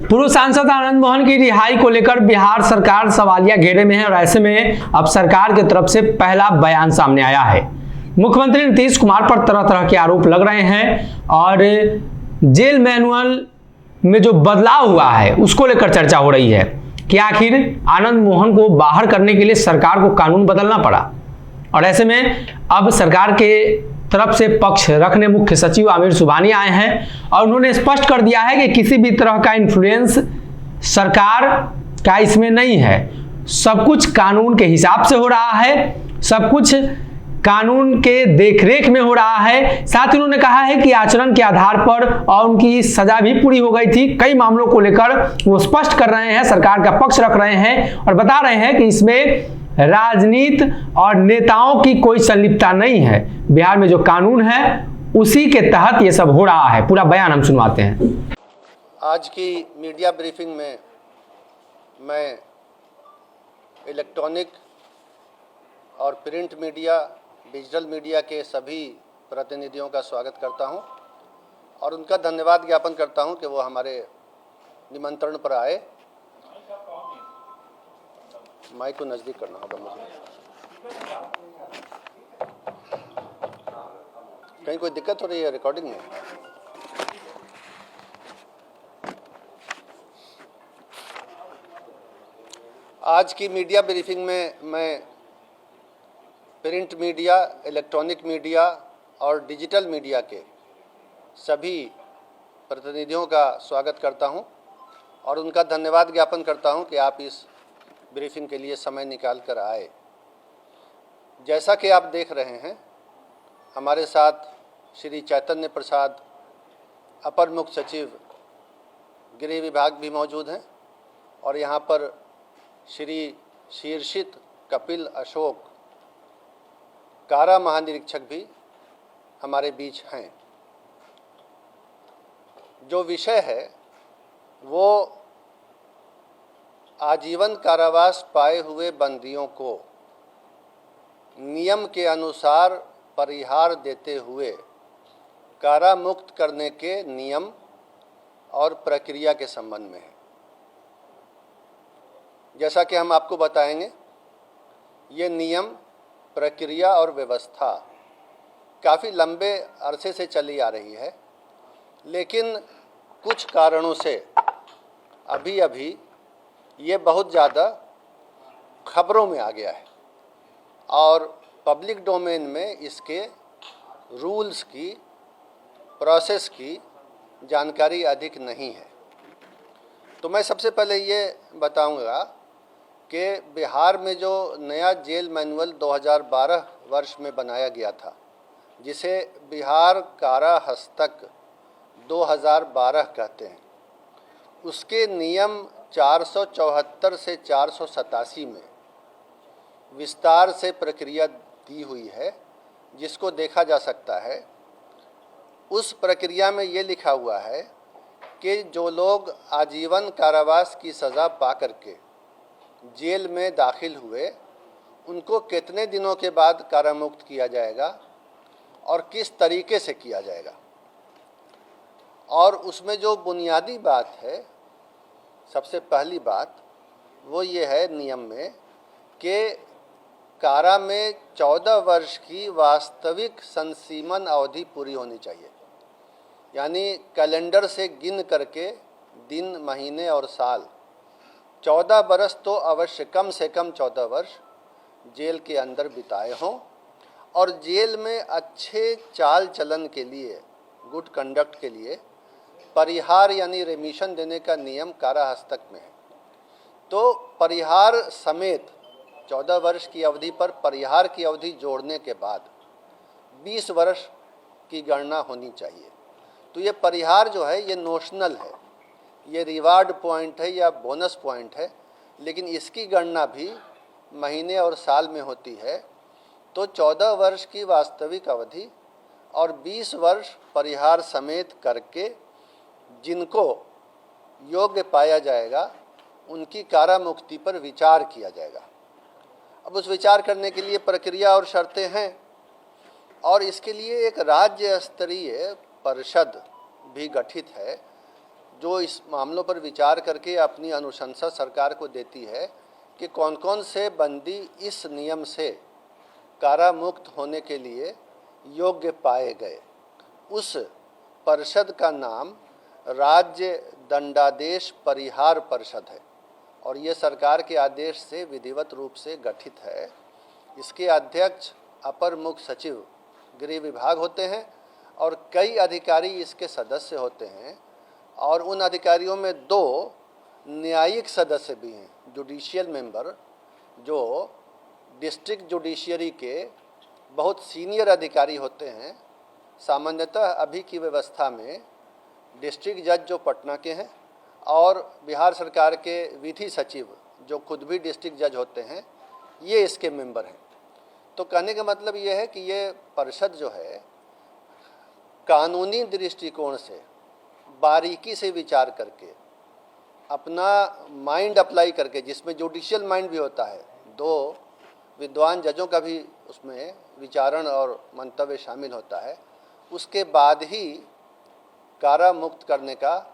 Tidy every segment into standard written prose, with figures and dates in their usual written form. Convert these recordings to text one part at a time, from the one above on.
पूर्व सांसद आनंद मोहन की रिहाई को लेकर बिहार सरकार सवालिया घेरे में है और ऐसे में अब सरकार की तरफ से पहला बयान सामने आया है। मुख्यमंत्री नीतीश कुमार पर तरह तरह के आरोप लग रहे हैं और जेल मैनुअल में जो बदलाव हुआ है उसको लेकर चर्चा हो रही है कि आखिर आनंद मोहन को बाहर करने के लिए सरकार को कानून बदलना पड़ा। और ऐसे में अब सरकार के तरफ से पक्ष रखने मुख्य सचिव आमिर सुबहानी आए हैं और उन्होंने स्पष्ट कर दिया है कि किसी भी तरह का इन्फ्लुएंस सरकार का इसमें नहीं है। सब कुछ कानून के हिसाब से हो रहा है, सब कुछ कानून के देखरेख में हो रहा है। साथ ही उन्होंने कहा है कि आचरण के आधार पर और उनकी सजा भी पूरी हो गई थी। कई मामलों को लेकर वो स्पष्ट कर रहे हैं, सरकार का पक्ष रख रहे हैं और बता रहे हैं कि इसमें राजनीति और नेताओं की कोई संलिप्तता नहीं है। बिहार में जो कानून है उसी के तहत ये सब हो रहा है। पूरा बयान हम सुनवाते हैं। आज की मीडिया ब्रीफिंग में मैं इलेक्ट्रॉनिक और प्रिंट मीडिया, डिजिटल मीडिया के सभी प्रतिनिधियों का स्वागत करता हूं और उनका धन्यवाद ज्ञापन करता हूं कि वो हमारे निमंत्रण पर आए। माइक को नज़दीक करना होगा मुझे। कहीं कोई दिक्कत हो रही है रिकॉर्डिंग में? आज की मीडिया ब्रीफिंग में मैं प्रिंट मीडिया, इलेक्ट्रॉनिक मीडिया और डिजिटल मीडिया के सभी प्रतिनिधियों का स्वागत करता हूं और उनका धन्यवाद ज्ञापन करता हूं कि आप इस ब्रीफिंग के लिए समय निकाल कर आए। जैसा कि आप देख रहे हैं, हमारे साथ श्री चैतन्य प्रसाद, अपर मुख्य सचिव गृह विभाग भी मौजूद हैं और यहाँ पर श्री शीर्षित कपिल अशोक, कारा महानिरीक्षक भी हमारे बीच हैं। जो विषय है वो आजीवन कारावास पाए हुए बंदियों को नियम के अनुसार परिहार देते हुए कारा मुक्त करने के नियम और प्रक्रिया के संबंध में है। जैसा कि हम आपको बताएंगे, ये नियम, प्रक्रिया और व्यवस्था काफ़ी लंबे अरसे से चली आ रही है, लेकिन कुछ कारणों से अभी ये बहुत ज़्यादा खबरों में आ गया है और पब्लिक डोमेन में इसके रूल्स की, प्रोसेस की जानकारी अधिक नहीं है। तो मैं सबसे पहले ये बताऊंगा कि बिहार में जो नया जेल मैनुअल 2012 वर्ष में बनाया गया था, जिसे बिहार कारा हस्तक 2012 कहते हैं, उसके नियम 474 से 487 में विस्तार से प्रक्रिया दी हुई है, जिसको देखा जा सकता है। उस प्रक्रिया में ये लिखा हुआ है कि जो लोग आजीवन कारावास की सज़ा पा करके जेल में दाखिल हुए, उनको कितने दिनों के बाद कारामुक्त किया जाएगा और किस तरीके से किया जाएगा। और उसमें जो बुनियादी बात है, सबसे पहली बात वो ये है नियम में कि कारा में 14 वर्ष की वास्तविक संसीमन अवधि पूरी होनी चाहिए। यानी कैलेंडर से गिन करके दिन, महीने और साल 14 बरस तो अवश्य, कम से कम 14 वर्ष जेल के अंदर बिताए हों और जेल में अच्छे चाल चलन के लिए, गुड कंडक्ट के लिए परिहार यानी रेमिशन देने का नियम कारा हस्तक में है। तो परिहार समेत 14 वर्ष की अवधि पर परिहार की अवधि जोड़ने के बाद 20 वर्ष की गणना होनी चाहिए। तो ये परिहार जो है ये नोशनल है, ये रिवार्ड पॉइंट है या बोनस पॉइंट है, लेकिन इसकी गणना भी महीने और साल में होती है। तो 14 वर्ष की वास्तविक अवधि और 20 वर्ष परिहार समेत करके जिनको योग्य पाया जाएगा उनकी कारा मुक्ति पर विचार किया जाएगा। अब उस विचार करने के लिए प्रक्रिया और शर्तें हैं और इसके लिए एक राज्य स्तरीय परिषद भी गठित है जो इस मामलों पर विचार करके अपनी अनुशंसा सरकार को देती है कि कौन कौन से बंदी इस नियम से कारामुक्त होने के लिए योग्य पाए गए। उस परिषद का नाम राज्य दंडादेश परिहार परिषद है और ये सरकार के आदेश से विधिवत रूप से गठित है। इसके अध्यक्ष अपर मुख्य सचिव गृह विभाग होते हैं और कई अधिकारी इसके सदस्य होते हैं और उन अधिकारियों में 2 न्यायिक सदस्य भी हैं, जुडिशियल मेंबर, जो डिस्ट्रिक्ट जुडिशियरी के बहुत सीनियर अधिकारी होते हैं। सामान्यतः अभी की व्यवस्था में डिस्ट्रिक्ट जज जो पटना के हैं और बिहार सरकार के विधि सचिव जो खुद भी डिस्ट्रिक्ट जज होते हैं, ये इसके मेंबर हैं। तो कहने का मतलब ये है कि ये परिषद जो है कानूनी दृष्टिकोण से बारीकी से विचार करके, अपना माइंड अप्लाई करके, जिसमें जुडिशियल माइंड भी होता है, 2 विद्वान जजों का भी उसमें विचारण और मंतव्य शामिल होता है, उसके बाद ही कारा मुक्त करने का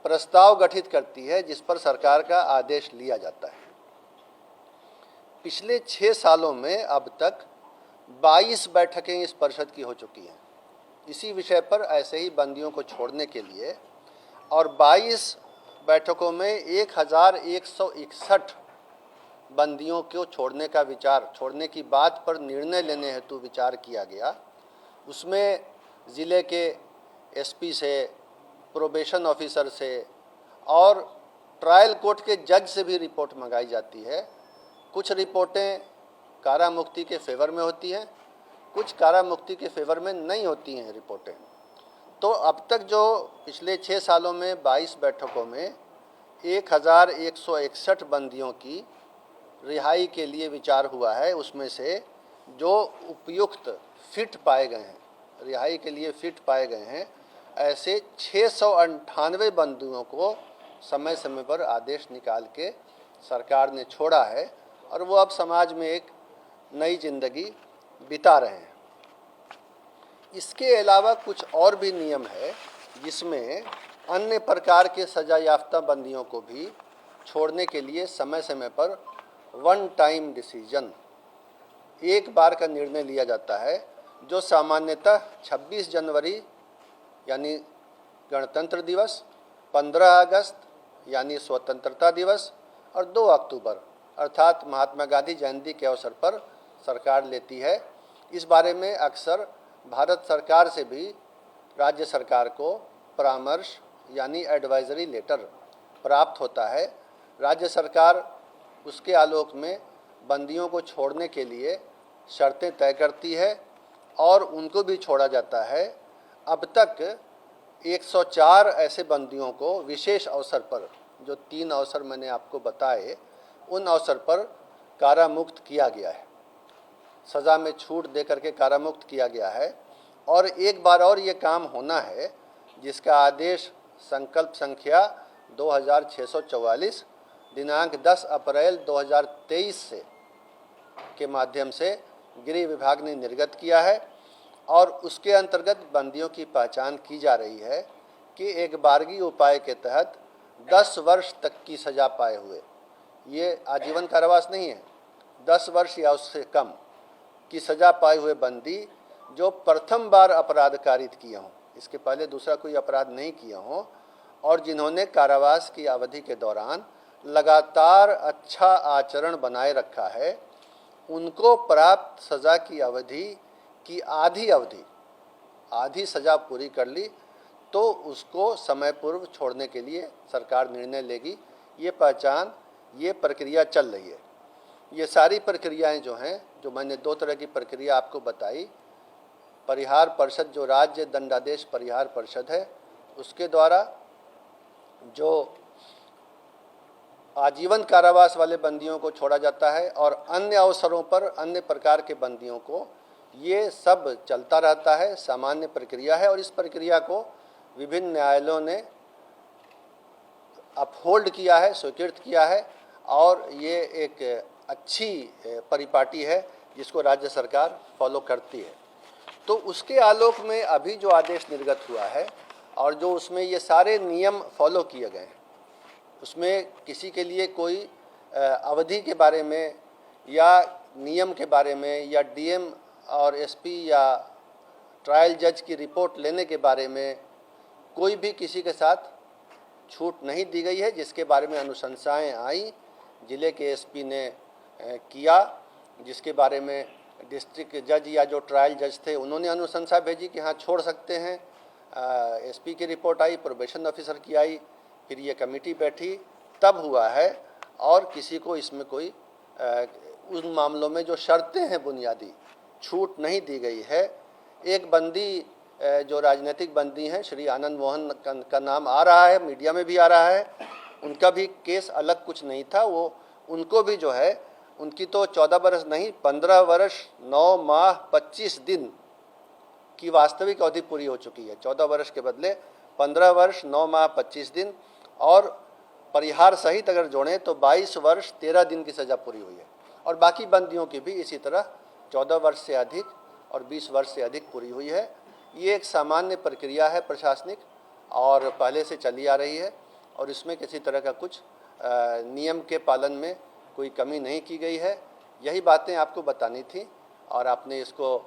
प्रस्ताव गठित करती है, जिस पर सरकार का आदेश लिया जाता है। पिछले 6 सालों में अब तक 22 बैठकें इस परिषद की हो चुकी हैं इसी विषय पर, ऐसे ही बंदियों को छोड़ने के लिए, और 22 बैठकों में 1161 बंदियों को छोड़ने की बात पर निर्णय लेने हेतु विचार किया गया। उसमें ज़िले के एसपी से, प्रोबेशन ऑफिसर से और ट्रायल कोर्ट के जज से भी रिपोर्ट मंगाई जाती है। कुछ रिपोर्टें कारा मुक्ति के फेवर में होती हैं, कुछ कारा मुक्ति के फेवर में नहीं होती हैं रिपोर्टें। तो अब तक जो पिछले 6 सालों में 22 बैठकों में 1161 बंदियों की रिहाई के लिए विचार हुआ है, उसमें से जो उपयुक्त फिट पाए गए हैं, रिहाई के लिए फिट पाए गए हैं, ऐसे 698 बंदियों को समय समय पर आदेश निकाल के सरकार ने छोड़ा है और वो अब समाज में एक नई जिंदगी बिता रहे हैं। इसके अलावा कुछ और भी नियम है जिसमें अन्य प्रकार के सजा याफ्ता बंदियों को भी छोड़ने के लिए समय समय पर वन टाइम डिसीजन, एक बार का निर्णय लिया जाता है, जो सामान्यतः 26 जनवरी यानी गणतंत्र दिवस, 15 अगस्त यानी स्वतंत्रता दिवस और 2 अक्टूबर अर्थात महात्मा गांधी जयंती के अवसर पर सरकार लेती है। इस बारे में अक्सर भारत सरकार से भी राज्य सरकार को परामर्श यानी एडवाइजरी लेटर प्राप्त होता है। राज्य सरकार उसके आलोक में बंदियों को छोड़ने के लिए शर्तें तय करती है और उनको भी छोड़ा जाता है। अब तक 104 ऐसे बंदियों को विशेष अवसर पर, जो 3 अवसर मैंने आपको बताए, उन अवसर पर कारामुक्त किया गया है, सज़ा में छूट दे करके कारामुक्त किया गया है। और एक बार और ये काम होना है, जिसका आदेश संकल्प संख्या 2644 दिनांक 10 अप्रैल 2023 से के माध्यम से गृह विभाग ने निर्गत किया है और उसके अंतर्गत बंदियों की पहचान की जा रही है कि एक बारगी उपाय के तहत 10 वर्ष तक की सज़ा पाए हुए, ये आजीवन कारावास नहीं है, 10 वर्ष या उससे कम की सज़ा पाए हुए बंदी जो प्रथम बार अपराध कारित किए हों, इसके पहले दूसरा कोई अपराध नहीं किए हों, और जिन्होंने कारावास की अवधि के दौरान लगातार अच्छा आचरण बनाए रखा है, उनको प्राप्त सज़ा की अवधि की आधी सज़ा पूरी कर ली तो उसको समय पूर्व छोड़ने के लिए सरकार निर्णय लेगी। ये पहचान, ये प्रक्रिया चल रही है। ये सारी प्रक्रियाएं जो हैं, जो मैंने 2 तरह की प्रक्रिया आपको बताई, परिहार परिषद जो राज्य दंडादेश परिहार परिषद है, उसके द्वारा जो आजीवन कारावास वाले बंदियों को छोड़ा जाता है और अन्य अवसरों पर अन्य प्रकार के बंदियों को, ये सब चलता रहता है, सामान्य प्रक्रिया है। और इस प्रक्रिया को विभिन्न न्यायालयों ने अपहोल्ड किया है, स्वीकृत किया है और ये एक अच्छी परिपाटी है जिसको राज्य सरकार फॉलो करती है। तो उसके आलोक में अभी जो आदेश निर्गत हुआ है और जो उसमें ये सारे नियम फॉलो किए गए हैं, उसमें किसी के लिए कोई अवधि के बारे में या नियम के बारे में या डीएम और एसपी या ट्रायल जज की रिपोर्ट लेने के बारे में कोई भी किसी के साथ छूट नहीं दी गई है। जिसके बारे में अनुशंसाएं आई, ज़िले के एसपी ने किया, जिसके बारे में डिस्ट्रिक्ट जज या जो ट्रायल जज थे उन्होंने अनुशंसा भेजी कि हाँ छोड़ सकते हैं। एसपी की रिपोर्ट आई, प्रोबेशन ऑफिसर की आई, फिर ये कमेटी बैठी, तब हुआ है। और किसी को इसमें कोई उन मामलों में जो शर्तें हैं बुनियादी, छूट नहीं दी गई है। एक बंदी जो राजनीतिक बंदी हैं, श्री आनंद मोहन का नाम आ रहा है, मीडिया में भी आ रहा है, उनका भी केस अलग कुछ नहीं था। वो उनको भी जो है, उनकी तो 14 वर्ष नहीं 15 वर्ष 9 माह 25 दिन की वास्तविक अवधि पूरी हो चुकी है। 14 वर्ष के बदले 15 वर्ष 9 माह 25 दिन और परिहार सहित अगर जोड़ें तो 22 वर्ष 13 दिन की सज़ा पूरी हुई है। और बाकी बंदियों की भी इसी तरह 14 वर्ष से अधिक और 20 वर्ष से अधिक पूरी हुई है। ये एक सामान्य प्रक्रिया है प्रशासनिक और पहले से चली आ रही है और इसमें किसी तरह का कुछ नियम के पालन में कोई कमी नहीं की गई है। यही बातें आपको बतानी थी और आपने इसको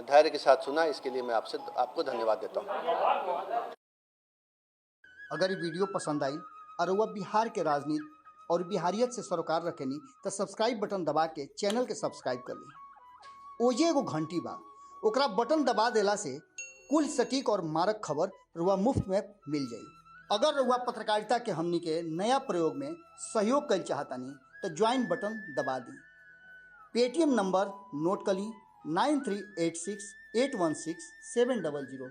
धैर्य के साथ सुना, इसके लिए मैं आपको धन्यवाद देता हूँ। अगर ये वीडियो पसंद आई और वह बिहार के राजनीति और बिहारियत से सरोकार रखेनी तो सब्सक्राइब बटन दबा के चैनल के सब्सक्राइब कर ली। ओजे एगो घंटी बा, ओकरा बटन दबा देला से कुल सटीक और मारक खबर रुआ मुफ्त में मिल जाई। अगर रुआ पत्रकारिता के हमनी के नया प्रयोग में सहयोग कर चाहतानी तो ज्वाइन बटन दबा दी। पेटीएम नंबर नोट कर ली 9386816700।